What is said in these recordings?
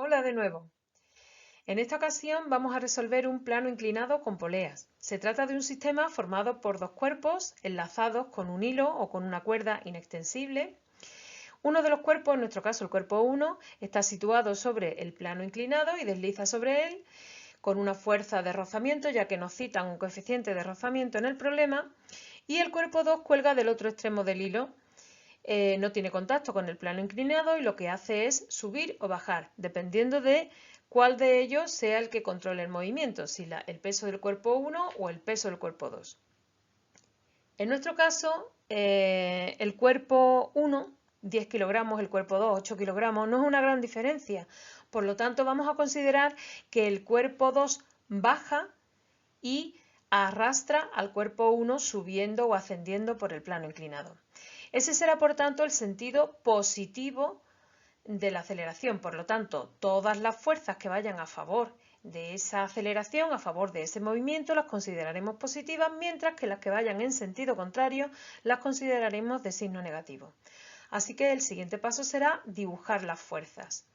Hola de nuevo. En esta ocasión vamos a resolver un plano inclinado con poleas. Se trata de un sistema formado por dos cuerpos enlazados con un hilo o con una cuerda inextensible. Uno de los cuerpos, en nuestro caso el cuerpo 1, está situado sobre el plano inclinado y desliza sobre él con una fuerza de rozamiento, ya que nos citan un coeficiente de rozamiento en el problema, y el cuerpo 2 cuelga del otro extremo del hilo. No tiene contacto con el plano inclinado y lo que hace es subir o bajar, dependiendo de cuál de ellos sea el que controle el movimiento, si el peso del cuerpo 1 o el peso del cuerpo 2. En nuestro caso, el cuerpo 1, 10 kilogramos, el cuerpo 2, 8 kilogramos, no es una gran diferencia. Por lo tanto, vamos a considerar que el cuerpo 2 baja y arrastra al cuerpo 1 subiendo o ascendiendo por el plano inclinado. Ese será, por tanto, el sentido positivo de la aceleración. Por lo tanto, todas las fuerzas que vayan a favor de esa aceleración, a favor de ese movimiento, las consideraremos positivas, mientras que las que vayan en sentido contrario las consideraremos de signo negativo. Así que el siguiente paso será dibujar las fuerzas.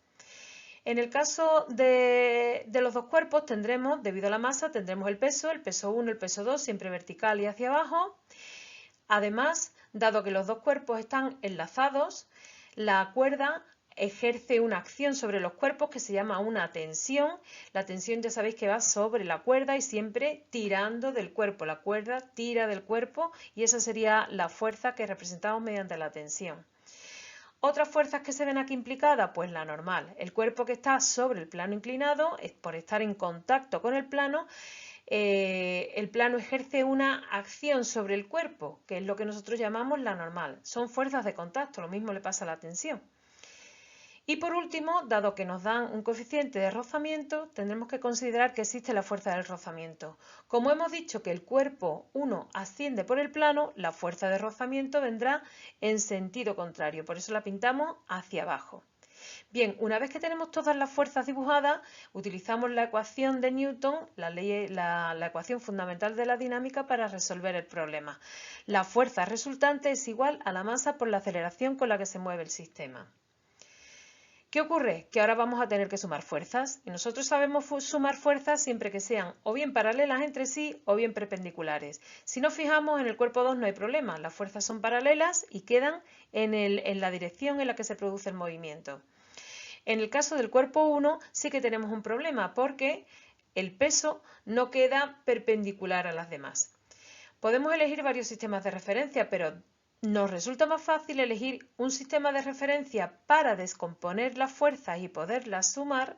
En el caso de los dos cuerpos tendremos, debido a la masa, tendremos el peso 1, el peso 2, siempre vertical y hacia abajo. Además, dado que los dos cuerpos están enlazados, la cuerda ejerce una acción sobre los cuerpos que se llama una tensión. La tensión ya sabéis que va sobre la cuerda y siempre tirando del cuerpo. La cuerda tira del cuerpo y esa sería la fuerza que representamos mediante la tensión. Otras fuerzas que se ven aquí implicadas, pues la normal. El cuerpo que está sobre el plano inclinado, por estar en contacto con el plano ejerce una acción sobre el cuerpo, que es lo que nosotros llamamos la normal. Son fuerzas de contacto, lo mismo le pasa a la tensión. Y por último, dado que nos dan un coeficiente de rozamiento, tendremos que considerar que existe la fuerza del rozamiento. Como hemos dicho que el cuerpo 1 asciende por el plano, la fuerza de rozamiento vendrá en sentido contrario, por eso la pintamos hacia abajo. Bien, una vez que tenemos todas las fuerzas dibujadas, utilizamos la ecuación de Newton, la ecuación fundamental de la dinámica, para resolver el problema. La fuerza resultante es igual a la masa por la aceleración con la que se mueve el sistema. ¿Qué ocurre? Que ahora vamos a tener que sumar fuerzas y nosotros sabemos sumar fuerzas siempre que sean o bien paralelas entre sí o bien perpendiculares. Si nos fijamos en el cuerpo 2 no hay problema, las fuerzas son paralelas y quedan en la dirección en la que se produce el movimiento. En el caso del cuerpo 1 sí que tenemos un problema porque el peso no queda perpendicular a las demás. Podemos elegir varios sistemas de referencia, pero nos resulta más fácil elegir un sistema de referencia para descomponer las fuerzas y poderlas sumar,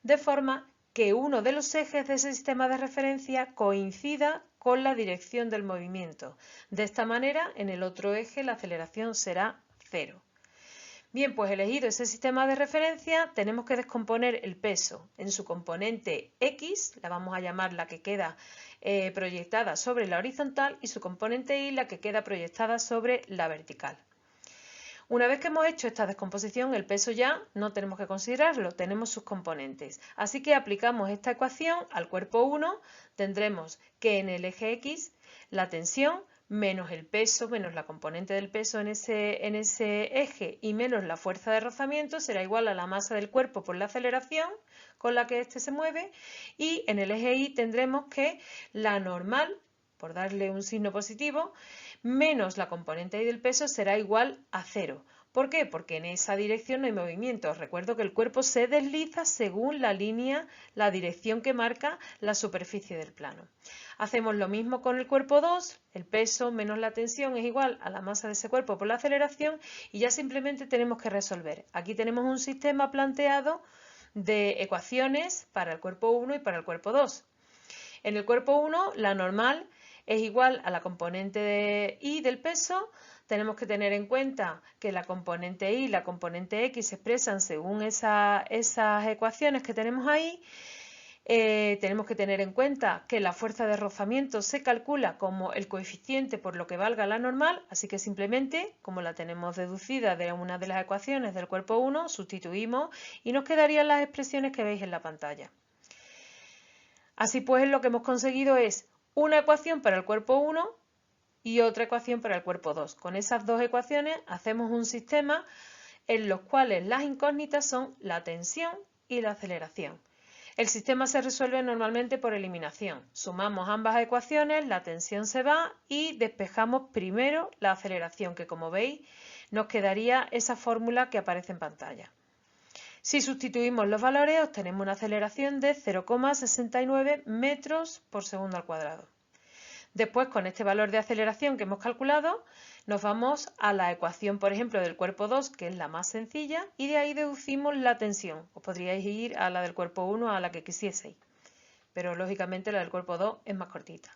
de forma que uno de los ejes de ese sistema de referencia coincida con la dirección del movimiento. De esta manera, en el otro eje la aceleración será cero. Bien, pues elegido ese sistema de referencia, tenemos que descomponer el peso en su componente X, la vamos a llamar la que queda proyectada sobre la horizontal, y su componente Y, la que queda proyectada sobre la vertical. Una vez que hemos hecho esta descomposición, el peso ya no tenemos que considerarlo, tenemos sus componentes. Así que aplicamos esta ecuación al cuerpo 1, tendremos que en el eje X la tensión menos el peso, menos la componente del peso en ese eje y menos la fuerza de rozamiento será igual a la masa del cuerpo por la aceleración con la que éste se mueve, y en el eje Y tendremos que la normal, por darle un signo positivo, menos la componente Y del peso será igual a cero. ¿Por qué? Porque en esa dirección no hay movimiento. Recuerdo que el cuerpo se desliza según la dirección que marca la superficie del plano. Hacemos lo mismo con el cuerpo 2, el peso menos la tensión es igual a la masa de ese cuerpo por la aceleración y ya simplemente tenemos que resolver. Aquí tenemos un sistema planteado de ecuaciones para el cuerpo 1 y para el cuerpo 2. En el cuerpo 1, la normal es igual a la componente de Y del peso. Tenemos que tener en cuenta que la componente Y y la componente X se expresan según esas ecuaciones que tenemos ahí. Tenemos que tener en cuenta que la fuerza de rozamiento se calcula como el coeficiente por lo que valga la normal, así que simplemente, como la tenemos deducida de una de las ecuaciones del cuerpo 1, sustituimos y nos quedarían las expresiones que veis en la pantalla. Así pues, lo que hemos conseguido es una ecuación para el cuerpo 1 y otra ecuación para el cuerpo 2. Con esas dos ecuaciones hacemos un sistema en los cuales las incógnitas son la tensión y la aceleración. El sistema se resuelve normalmente por eliminación. Sumamos ambas ecuaciones, la tensión se va y despejamos primero la aceleración, que como veis nos quedaría esa fórmula que aparece en pantalla. Si sustituimos los valores obtenemos una aceleración de 0,69 metros por segundo al cuadrado. Después, con este valor de aceleración que hemos calculado, nos vamos a la ecuación, por ejemplo, del cuerpo 2, que es la más sencilla, y de ahí deducimos la tensión. Os podríais ir a la del cuerpo 1, a la que quisieseis, pero lógicamente la del cuerpo 2 es más cortita.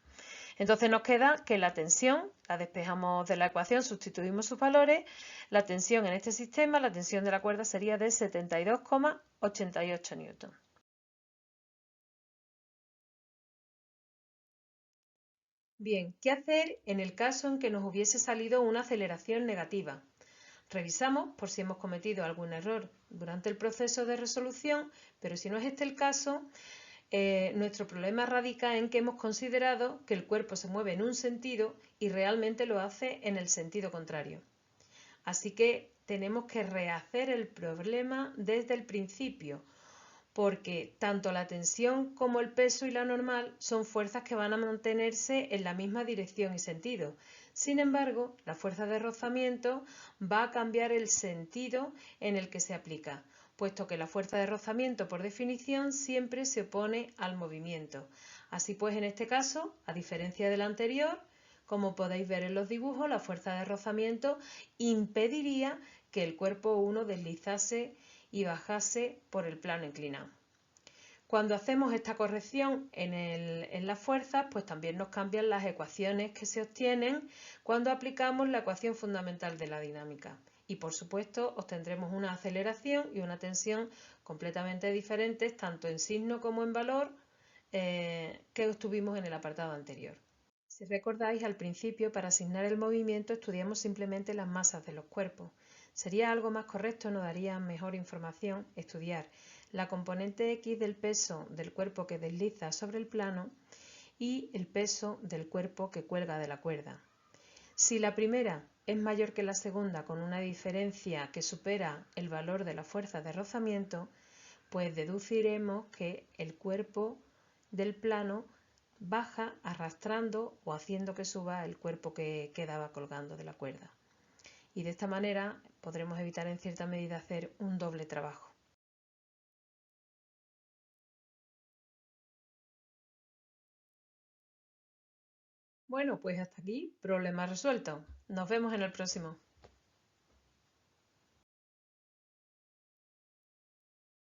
Entonces nos queda que la tensión, la despejamos de la ecuación, sustituimos sus valores, la tensión en este sistema, la tensión de la cuerda sería de 72,88 newton. Bien, ¿qué hacer en el caso en que nos hubiese salido una aceleración negativa? Revisamos por si hemos cometido algún error durante el proceso de resolución, pero si no es este el caso, nuestro problema radica en que hemos considerado que el cuerpo se mueve en un sentido y realmente lo hace en el sentido contrario. Así que tenemos que rehacer el problema desde el principio, porque tanto la tensión como el peso y la normal son fuerzas que van a mantenerse en la misma dirección y sentido. Sin embargo, la fuerza de rozamiento va a cambiar el sentido en el que se aplica, puesto que la fuerza de rozamiento, por definición, siempre se opone al movimiento. Así pues, en este caso, a diferencia del anterior, como podéis ver en los dibujos, la fuerza de rozamiento impediría que el cuerpo 1 deslizase y bajase por el plano inclinado. Cuando hacemos esta corrección en las fuerzas, pues también nos cambian las ecuaciones que se obtienen cuando aplicamos la ecuación fundamental de la dinámica. Y por supuesto obtendremos una aceleración y una tensión completamente diferentes, tanto en signo como en valor, que obtuvimos en el apartado anterior. Si recordáis, al principio, para asignar el movimiento, estudiamos simplemente las masas de los cuerpos. Sería algo más correcto, nos daría mejor información estudiar la componente X del peso del cuerpo que desliza sobre el plano y el peso del cuerpo que cuelga de la cuerda. Si la primera es mayor que la segunda con una diferencia que supera el valor de la fuerza de rozamiento, pues deduciremos que el cuerpo del plano baja arrastrando o haciendo que suba el cuerpo que quedaba colgando de la cuerda. Y de esta manera podremos evitar en cierta medida hacer un doble trabajo. Bueno, pues hasta aquí, problema resuelto. Nos vemos en el próximo.